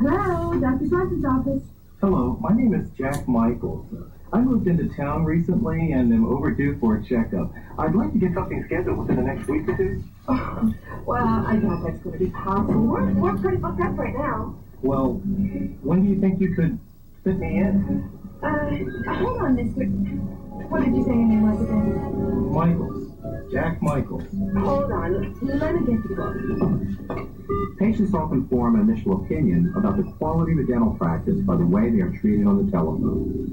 Hello, Dr. Swanson's office. Hello, my name is Jack Michaels. I moved into town recently and am overdue for a checkup. I'd like to get something scheduled within the next week or two. Oh, well, I doubt that's going to be possible. We're pretty booked up right now. Well, when do you think you could fit me in? Hold on, mister. What did you say your name was again? Michaels. Jack Michaels. Hold on. Let me get the book. Patients often form an initial opinion about the quality of a dental practice by the way they are treated on the telephone.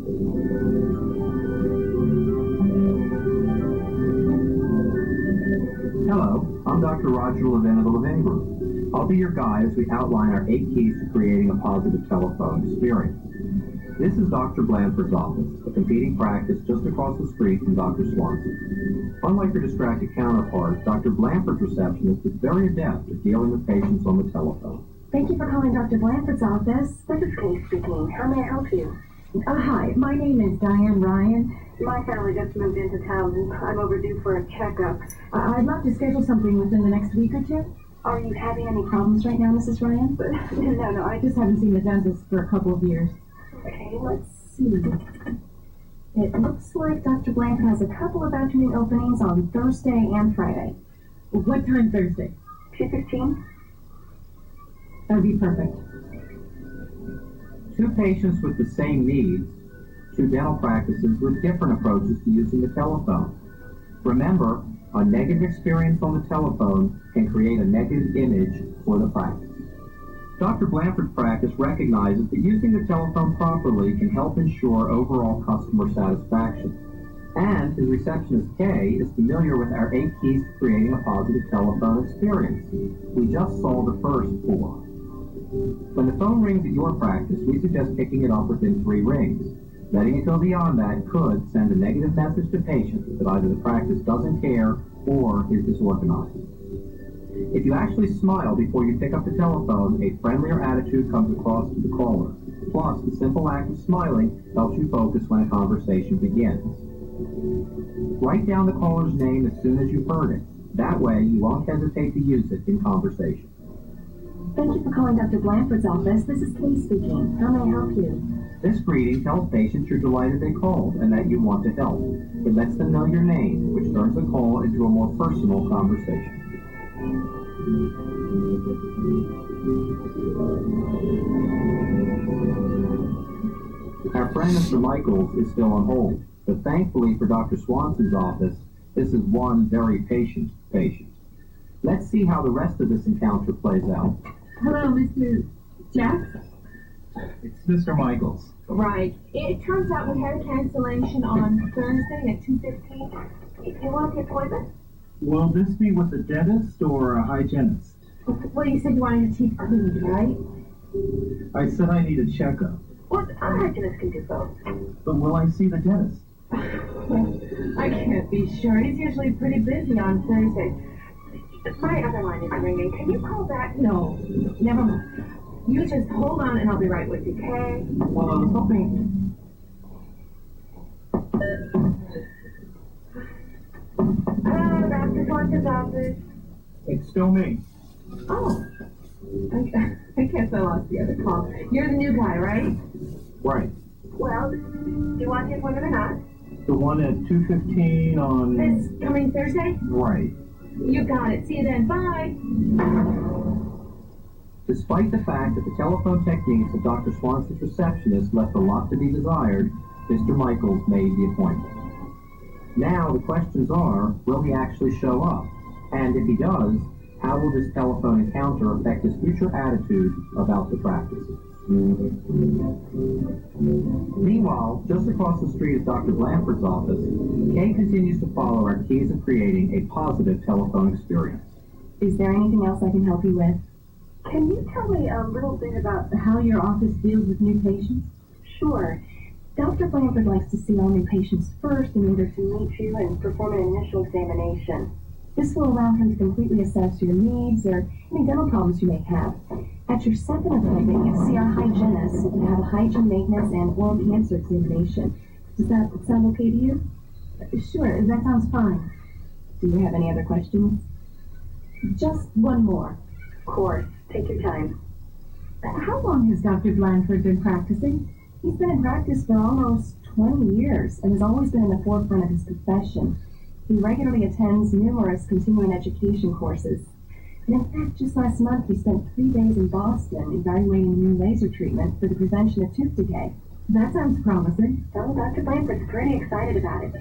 Hello, I'm Dr. Roger Levin of the Levin Group. I'll be your guide as we outline our 8 keys to creating a positive telephone experience. This is Dr. Blanford's office, a competing practice just across the street from Dr. Swanson. Unlike her distracted counterpart, Dr. Blanford's receptionist is very adept at dealing with patients on the telephone. Thank you for calling Dr. Blanford's office. This is Kay speaking. How may I help you? Hi, my name is Diane Ryan. My family just moved into town and I'm overdue for a checkup. I'd love to schedule something within the next week or two. Are you having any Problems right now, Mrs. Ryan? No, I just haven't seen the dentist for a couple of years. Okay, let's see. It looks like Dr. Blanford has a couple of afternoon openings on Thursday and Friday. What time Thursday? 2:15? That would be perfect. 2 patients with the same needs, 2 dental practices with different approaches to using the telephone. Remember, a negative experience on the telephone can create a negative image for the practice. Dr. Blanford's practice recognizes that using the telephone properly can help ensure overall customer satisfaction. And his receptionist, Kay, is familiar with our 8 keys to creating a positive telephone experience. We just saw the first 4. When the phone rings at your practice, we suggest picking it up within 3 rings. Letting it go beyond that could send a negative message to patients that either the practice doesn't care or is disorganized. If you actually smile before you pick up the telephone, a friendlier attitude comes across to the caller. Plus, the simple act of smiling helps you focus when a conversation begins. Write down the caller's name as soon as you've heard it. That way, you won't hesitate to use it in conversation. Thank you for calling Dr. Blanford's office. This is Kay speaking. How may I help you? This greeting tells patients you're delighted they called and that you want to help. It lets them know your name, which turns the call into a more personal conversation. Our friend Mr. Michaels is still on hold, but thankfully for Dr. Swanson's office, this is one very patient patient. Let's see how the rest of this encounter plays out. Hello, Mr. Jack? It's Mr. Michaels. Right. It turns out we had a cancellation on Thursday at 2:15. You want the appointment? Will this be with a dentist or a hygienist? Well, you said you wanted your teeth cleaned, right? I said I need a checkup. Well, our hygienist can do both. But will I see the dentist? I can't be sure. He's usually pretty busy on Thursday. My other line is ringing. Can you call back? No, never mind. You just hold on and I'll be right with you, okay? Well, I was hoping... Hello, Dr. Swanson's office. It's still me. Oh, I guess I lost the other call. You're the new guy, right? Right. Well, do you want the appointment or not? The one at 2:15 on... This coming Thursday? Right. You got it. See you then. Bye. Despite the fact that the telephone techniques of Dr. Swanson's receptionist left a lot to be desired, Mr. Michaels made the appointment. Now the questions are, will he actually show up? And if he does, how will this telephone encounter affect his future attitude about the practice? Meanwhile, just across the street at Dr. Blanford's office, Kay continues to follow our keys of creating a positive telephone experience. Is there anything else I can help you with? Can you tell me a little bit about how your office deals with new patients? Sure. Dr. Blanford likes to see all new patients first in order to meet you and perform an initial examination. This will allow him to completely assess your needs or any dental problems you may have. At your second appointment, you see our hygienist to have a hygiene maintenance and oral cancer examination. Does that sound okay to you? Sure, that sounds fine. Do you have any other questions? Just one more. Of course. Take your time. How long has Dr. Blanford been practicing? He's been in practice for almost 20 years and has always been in the forefront of his profession. He regularly attends numerous continuing education courses. And in fact, just last month, he spent 3 days in Boston evaluating new laser treatment for the prevention of tooth decay. That sounds promising. Well, Dr. Blanford's pretty excited about it.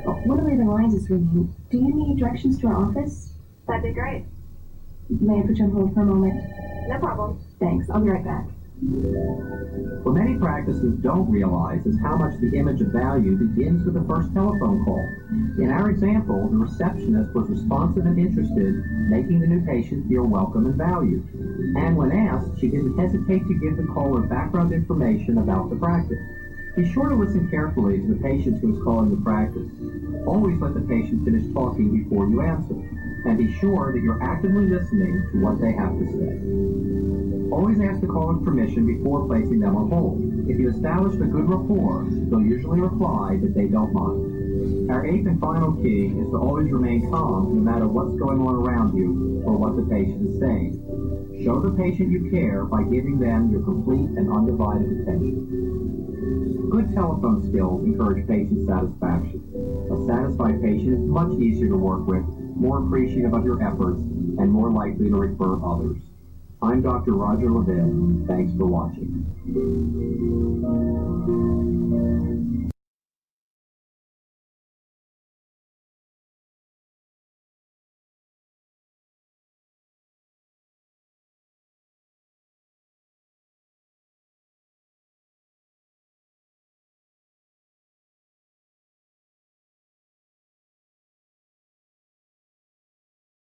Oh, one of the other lines is ringing. Do you need directions to our office? That'd be great. May I put you on hold for a moment? No problem. Thanks. I'll be right back. What many practices don't realize is how much the image of value begins with the first telephone call. In our example, the receptionist was responsive and interested, making the new patient feel welcome and valued. And when asked, she didn't hesitate to give the caller background information about the practice. Be sure to listen carefully to the patient who is calling the practice. Always let the patient finish talking before you answer. And be sure that you're actively listening to what they have to say. Always ask the caller's permission before placing them on hold. If you establish a good rapport, they'll usually reply that they don't mind. Our eighth and final key is to always remain calm no matter what's going on around you or what the patient is saying. Show the patient you care by giving them your complete and undivided attention. Good telephone skills encourage patient satisfaction. A satisfied patient is much easier to work with, more appreciative of your efforts, and more likely to refer others. I'm Dr. Roger LaVille. Thanks for watching.